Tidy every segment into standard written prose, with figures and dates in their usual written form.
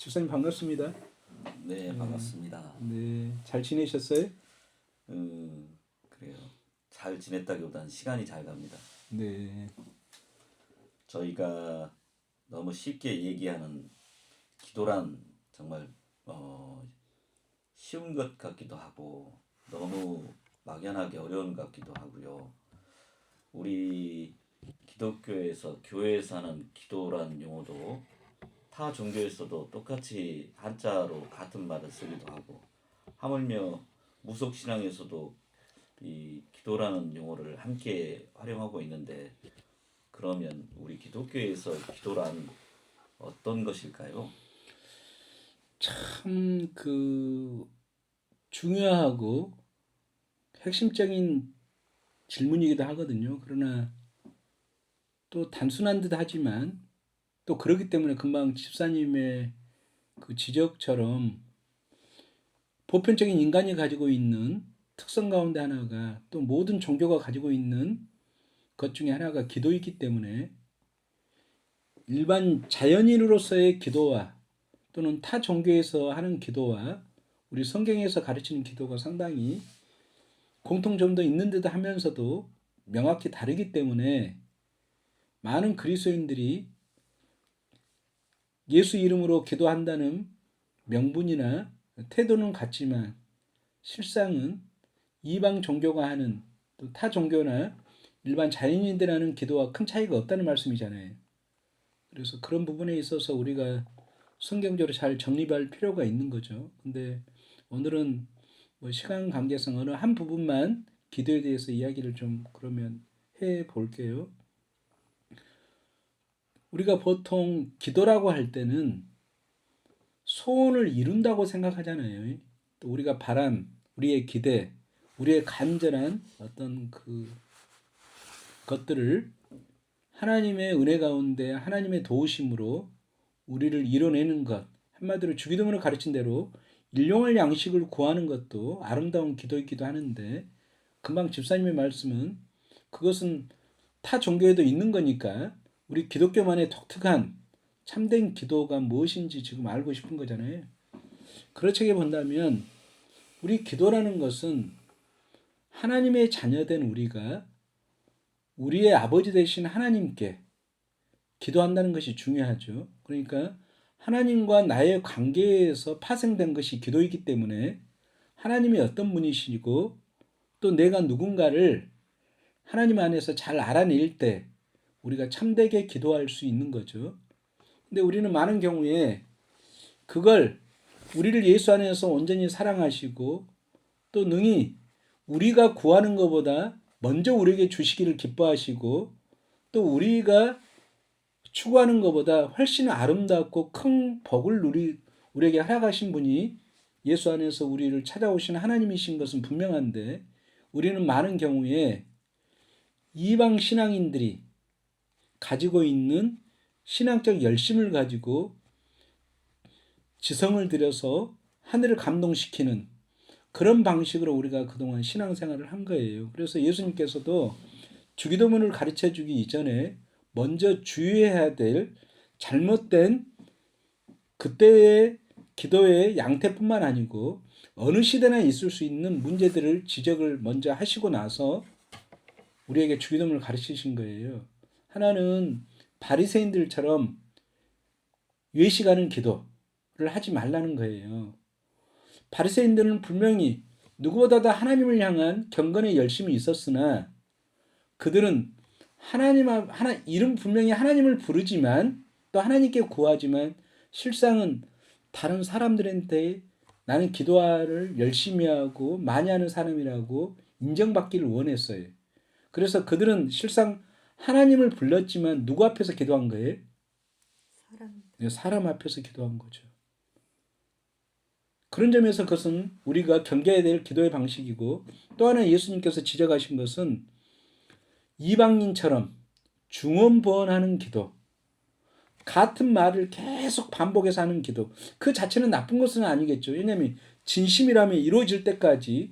집사님 반갑습니다. 네, 반갑습니다. 네, 잘 지내셨어요? 그래요. 잘 지냈다기보다는 시간이 잘 갑니다. 네, 저희가 너무 쉽게 얘기하는 기도란 정말 쉬운 것 같기도 하고 너무 막연하게 어려운 것 같기도 하고요. 우리 기독교에서 교회에서 하는 기도란 용어도 타 종교에서도 똑같이 한자로 같은 말을 쓰기도 하고 하물며 무속신앙에서도 이 기도라는 용어를 함께 활용하고 있는데 그러면 우리 기독교에서 기도란 어떤 것일까요? 참 중요하고 핵심적인 질문이기도 하거든요. 그러나 또 단순한 듯 하지만 또 그렇기 때문에 금방 집사님의 그 지적처럼 보편적인 인간이 가지고 있는 특성 가운데 하나가 또 모든 종교가 가지고 있는 것 중에 하나가 기도이기 때문에 일반 자연인으로서의 기도와 또는 타 종교에서 하는 기도와 우리 성경에서 가르치는 기도가 상당히 공통점도 있는 듯 하면서도 명확히 다르기 때문에 많은 그리스도인들이 예수 이름으로 기도한다는 명분이나 태도는 같지만 실상은 이방 종교가 하는 또 타 종교나 일반 자연인들이 하는 기도와 큰 차이가 없다는 말씀이잖아요. 그래서 그런 부분에 있어서 우리가 성경적으로 잘 정립할 필요가 있는 거죠. 근데 오늘은 뭐 시간 관계상 어느 한 부분만 기도에 대해서 이야기를 좀 그러면 해 볼게요. 우리가 보통 기도라고 할 때는 소원을 이룬다고 생각하잖아요. 또 우리가 바란 우리의 기대, 우리의 간절한 어떤 그 것들을 하나님의 은혜 가운데 하나님의 도우심으로 우리를 이뤄내는 것, 한마디로 주기도문을 가르친 대로 일용할 양식을 구하는 것도 아름다운 기도이기도 하는데 금방 집사님의 말씀은 그것은 타 종교에도 있는 거니까 우리 기독교만의 독특한 참된 기도가 무엇인지 지금 알고 싶은 거잖아요. 그렇게 본다면 우리 기도라는 것은 하나님의 자녀된 우리가 우리의 아버지 되신 하나님께 기도한다는 것이 중요하죠. 그러니까 하나님과 나의 관계에서 파생된 것이 기도이기 때문에 하나님이 어떤 분이시고 또 내가 누군가를 하나님 안에서 잘 알아낼 때 우리가 참되게 기도할 수 있는 거죠. 근데 우리는 많은 경우에 그걸 우리를 예수 안에서 온전히 사랑하시고 또 능히 우리가 구하는 것보다 먼저 우리에게 주시기를 기뻐하시고 또 우리가 추구하는 것보다 훨씬 아름답고 큰 복을 우리에게 허락하신 분이 예수 안에서 우리를 찾아오신 하나님이신 것은 분명한데 우리는 많은 경우에 이방 신앙인들이 가지고 있는 신앙적 열심을 가지고 지성을 들여서 하늘을 감동시키는 그런 방식으로 우리가 그동안 신앙생활을 한 거예요. 그래서 예수님께서도 주기도문을 가르쳐 주기 이전에 먼저 주의해야 될 잘못된 그때의 기도의 양태뿐만 아니고 어느 시대나 있을 수 있는 문제들을 지적을 먼저 하시고 나서 우리에게 주기도문을 가르치신 거예요. 하나는 바리새인들처럼 외식하는 기도를 하지 말라는 거예요. 바리새인들은 분명히 누구보다도 하나님을 향한 경건의 열심이 있었으나 그들은 이름 분명히 하나님을 부르지만 또 하나님께 구하지만 실상은 다른 사람들한테 나는 기도를 열심히 하고 많이 하는 사람이라고 인정받기를 원했어요. 그래서 그들은 실상 하나님을 불렀지만 누구 앞에서 기도한 거예요? 사람 앞에서 기도한 거죠. 그런 점에서 그것은 우리가 경계해야 될 기도의 방식이고 또 하나 예수님께서 지적하신 것은 이방인처럼 중언부언하는 기도, 같은 말을 계속 반복해서 하는 기도, 그 자체는 나쁜 것은 아니겠죠. 왜냐하면 진심이라면 이루어질 때까지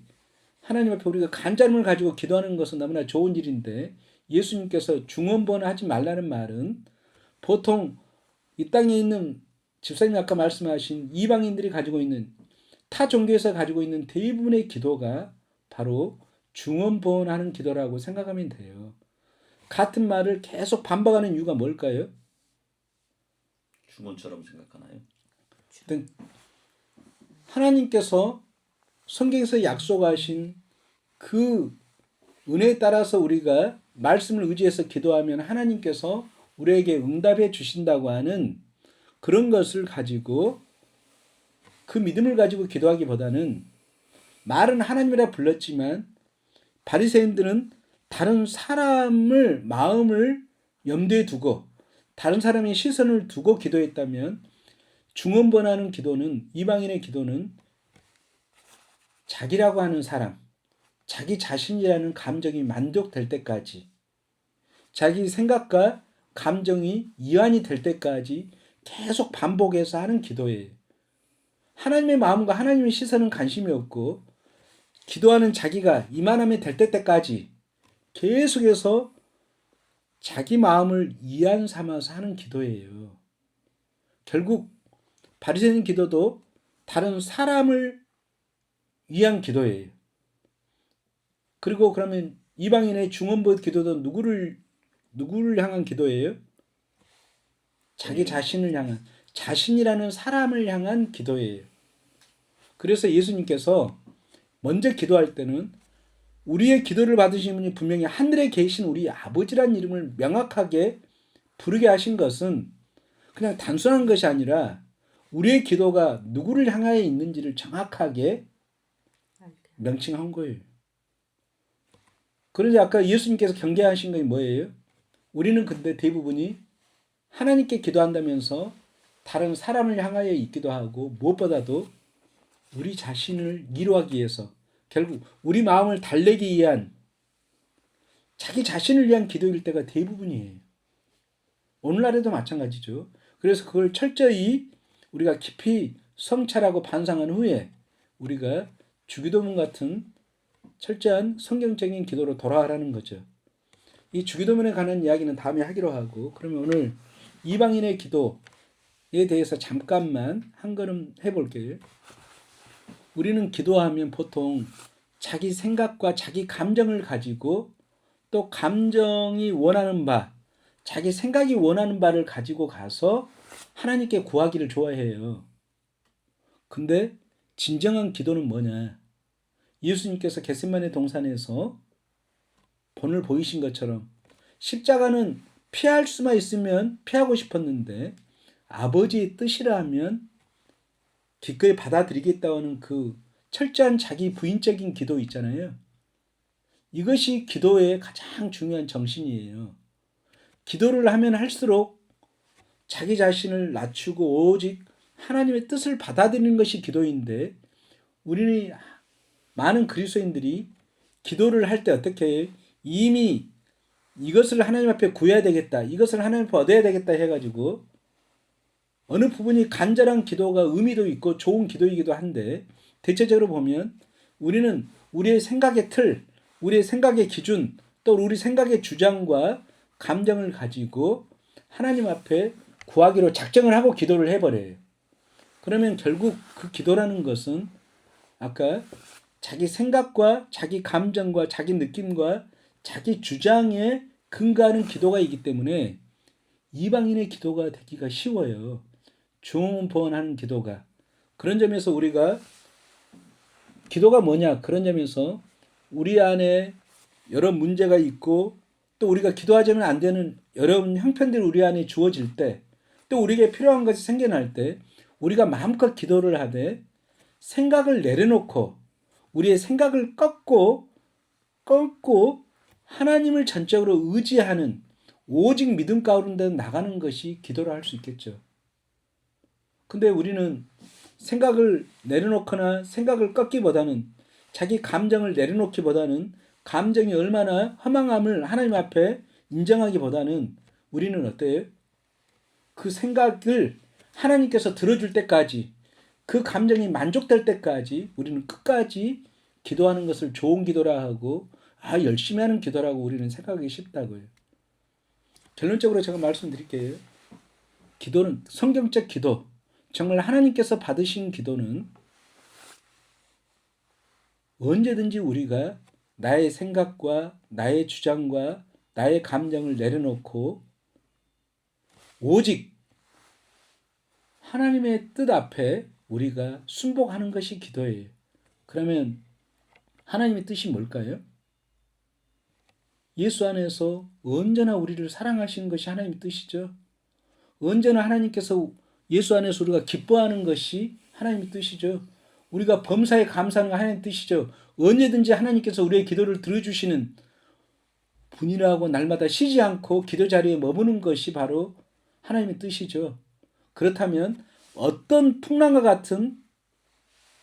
하나님 앞에 우리가 간절함을 가지고 기도하는 것은 너무나 좋은 일인데 예수님께서 중언부언하지 말라는 말은 보통 이 땅에 있는 집사님이 아까 말씀하신 이방인들이 가지고 있는 타 종교에서 가지고 있는 대부분의 기도가 바로 중언부언하는 기도라고 생각하면 돼요. 같은 말을 계속 반복하는 이유가 뭘까요? 주문처럼 생각하나요? 일단 하나님께서 성경에서 약속하신 그 은혜에 따라서 우리가 말씀을 의지해서 기도하면 하나님께서 우리에게 응답해 주신다고 하는 그런 것을 가지고 그 믿음을 가지고 기도하기보다는 말은 하나님이라 불렀지만 바리새인들은 다른 사람을 마음을 염두에 두고 다른 사람의 시선을 두고 기도했다면 중언번하는 기도는 이방인의 기도는 자기라고 하는 사람, 자기 자신이라는 감정이 만족될 때까지 자기 생각과 감정이 이완이 될 때까지 계속 반복해서 하는 기도예요. 하나님의 마음과 하나님의 시선은 관심이 없고 기도하는 자기가 이만하면 될 때까지 계속해서 자기 마음을 이안 삼아서 하는 기도예요. 결국 바리새인 기도도 다른 사람을 위한 기도예요. 그리고 그러면 이방인의 중언부 기도도 누구를 향한 기도예요? 자기 자신을 향한, 자신이라는 사람을 향한 기도예요. 그래서 예수님께서 먼저 기도할 때는 우리의 기도를 받으신 분이 분명히 하늘에 계신 우리 아버지란 이름을 명확하게 부르게 하신 것은 그냥 단순한 것이 아니라 우리의 기도가 누구를 향하여 있는지를 정확하게 명칭한 거예요. 그런데 아까 예수님께서 경계하신 것이 뭐예요? 우리는 근데 대부분이 하나님께 기도한다면서 다른 사람을 향하여 있기도 하고 무엇보다도 우리 자신을 위로하기 위해서 결국 우리 마음을 달래기 위한 자기 자신을 위한 기도일 때가 대부분이에요. 오늘날에도 마찬가지죠. 그래서 그걸 철저히 우리가 깊이 성찰하고 반성한 후에 우리가 주기도문 같은 철저한 성경적인 기도로 돌아가라는 거죠. 이 주기도문에 관한 이야기는 다음에 하기로 하고 그러면 오늘 이방인의 기도에 대해서 잠깐만 한 걸음 해볼게요. 우리는 기도하면 보통 자기 생각과 자기 감정을 가지고 또 감정이 원하는 바, 자기 생각이 원하는 바를 가지고 가서 하나님께 구하기를 좋아해요. 근데 진정한 기도는 뭐냐? 예수님께서 겟세마네 동산에서 본을 보이신 것처럼 십자가는 피할 수만 있으면 피하고 싶었는데 아버지의 뜻이라 하면 기꺼이 받아들이겠다는 그 철저한 자기 부인적인 기도 있잖아요. 이것이 기도의 가장 중요한 정신이에요. 기도를 하면 할수록 자기 자신을 낮추고 오직 하나님의 뜻을 받아들이는 것이 기도인데 우리는 많은 그리스도인들이 기도를 할 때 어떻게 해요? 이미 이것을 하나님 앞에 구해야 되겠다. 이것을 하나님 앞에 얻어야 되겠다 해가지고 어느 부분이 간절한 기도가 의미도 있고 좋은 기도이기도 한데 대체적으로 보면 우리는 우리의 생각의 틀, 우리의 생각의 기준, 또 우리 생각의 주장과 감정을 가지고 하나님 앞에 구하기로 작정을 하고 기도를 해버려요. 그러면 결국 그 기도라는 것은 아까 자기 생각과 자기 감정과 자기 느낌과 자기 주장에 근거하는 기도가 있기 때문에 이방인의 기도가 되기가 쉬워요. 중언부언하는 기도가. 그런 점에서 우리가 기도가 뭐냐? 그런 점에서 우리 안에 여러 문제가 있고 또 우리가 기도하자면 안 되는 여러 형편들이 우리 안에 주어질 때 또 우리에게 필요한 것이 생겨날 때 우리가 마음껏 기도를 하되 생각을 내려놓고 우리의 생각을 꺾고 하나님을 전적으로 의지하는 오직 믿음 가운데 나가는 것이 기도를 할 수 있겠죠. 근데 우리는 생각을 내려놓거나 생각을 꺾기보다는 자기 감정을 내려놓기보다는 감정이 얼마나 허망함을 하나님 앞에 인정하기보다는 우리는 어때요? 그 생각을 하나님께서 들어줄 때까지 그 감정이 만족될 때까지 우리는 끝까지 기도하는 것을 좋은 기도라 하고 열심히 하는 기도라고 우리는 생각하기 쉽다고요. 결론적으로 제가 말씀드릴게요. 기도는 성경적 기도, 정말 하나님께서 받으신 기도는 언제든지 우리가 나의 생각과 나의 주장과 나의 감정을 내려놓고 오직 하나님의 뜻 앞에 우리가 순복하는 것이 기도예요. 그러면 하나님의 뜻이 뭘까요? 예수 안에서 언제나 우리를 사랑하시는 것이 하나님의 뜻이죠. 언제나 하나님께서 예수 안에서 우리가 기뻐하는 것이 하나님의 뜻이죠. 우리가 범사에 감사하는 거 하나님의 뜻이죠. 언제든지 하나님께서 우리의 기도를 들어주시는 분이라고 날마다 쉬지 않고 기도 자리에 머무는 것이 바로 하나님의 뜻이죠. 그렇다면 어떤 풍랑과 같은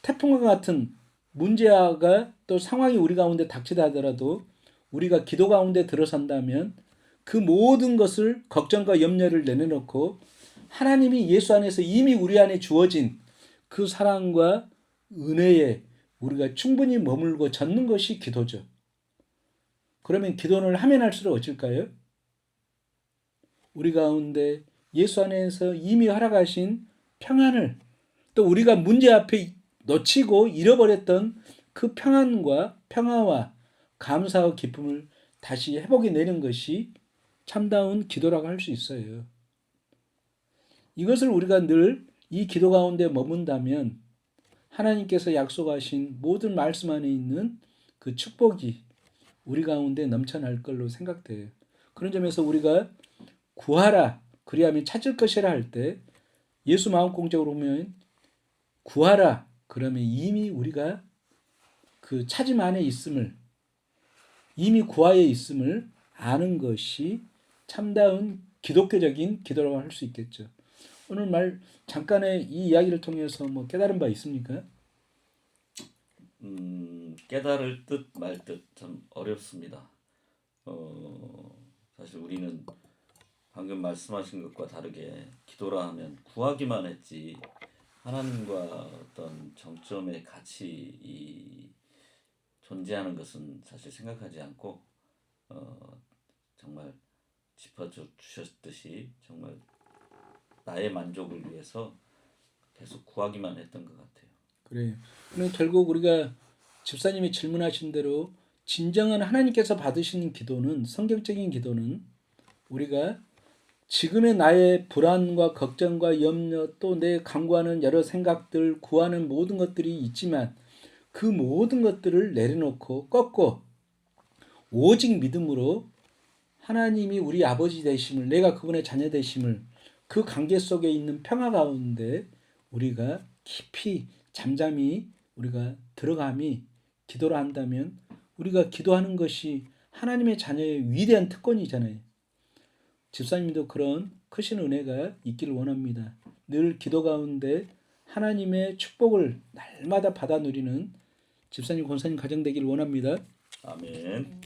태풍과 같은 문제가 또 상황이 우리 가운데 닥치다 하더라도 우리가 기도 가운데 들어선다면 그 모든 것을 걱정과 염려를 내려놓고 하나님이 예수 안에서 이미 우리 안에 주어진 그 사랑과 은혜에 우리가 충분히 머물고 젖는 것이 기도죠. 그러면 기도를 하면 할수록 어쩔까요? 우리 가운데 예수 안에서 이미 허락하신 평안을 또 우리가 문제 앞에 놓치고 잃어버렸던 그 평안과 평화와 감사와 기쁨을 다시 회복해 내는 것이 참다운 기도라고 할 수 있어요. 이것을 우리가 늘 이 기도 가운데 머문다면 하나님께서 약속하신 모든 말씀 안에 있는 그 축복이 우리 가운데 넘쳐날 걸로 생각돼요. 그런 점에서 우리가 구하라 그리하면 찾을 것이라 할 때 예수 마음공적으로 보면 구하라 그러면 이미 우리가 그 찾음 안에 있음을 이미 구하에 있음을 아는 것이 참다운 기독교적인 기도라고 할 수 있겠죠. 오늘 말 잠깐의 이 이야기를 통해서 뭐 깨달은 바 있습니까? 깨달을 듯 말 듯 참 어렵습니다. 사실 우리는 방금 말씀하신 것과 다르게 기도라 하면 구하기만 했지 하나님과 어떤 정점의 같이 존재하는 것은 사실 생각하지 않고 정말 짚어주셨듯이 정말 나의 만족을 위해서 계속 구하기만 했던 것 같아요. 그래요. 그럼 결국 우리가 집사님이 질문하신 대로 진정한 하나님께서 받으시는 기도는 성경적인 기도는 우리가 지금의 나의 불안과 걱정과 염려 또 내 강구하는 여러 생각들 구하는 모든 것들이 있지만 그 모든 것들을 내려놓고 꺾고 오직 믿음으로 하나님이 우리 아버지 되심을 내가 그분의 자녀 되심을 그 관계 속에 있는 평화 가운데 우리가 깊이 잠잠히 우리가 들어감이 기도를 한다면 우리가 기도하는 것이 하나님의 자녀의 위대한 특권이잖아요. 집사님도 그런 크신 은혜가 있기를 원합니다. 늘 기도 가운데 하나님의 축복을 날마다 받아 누리는 집사님, 권사님 가정 되기를 원합니다. 아멘.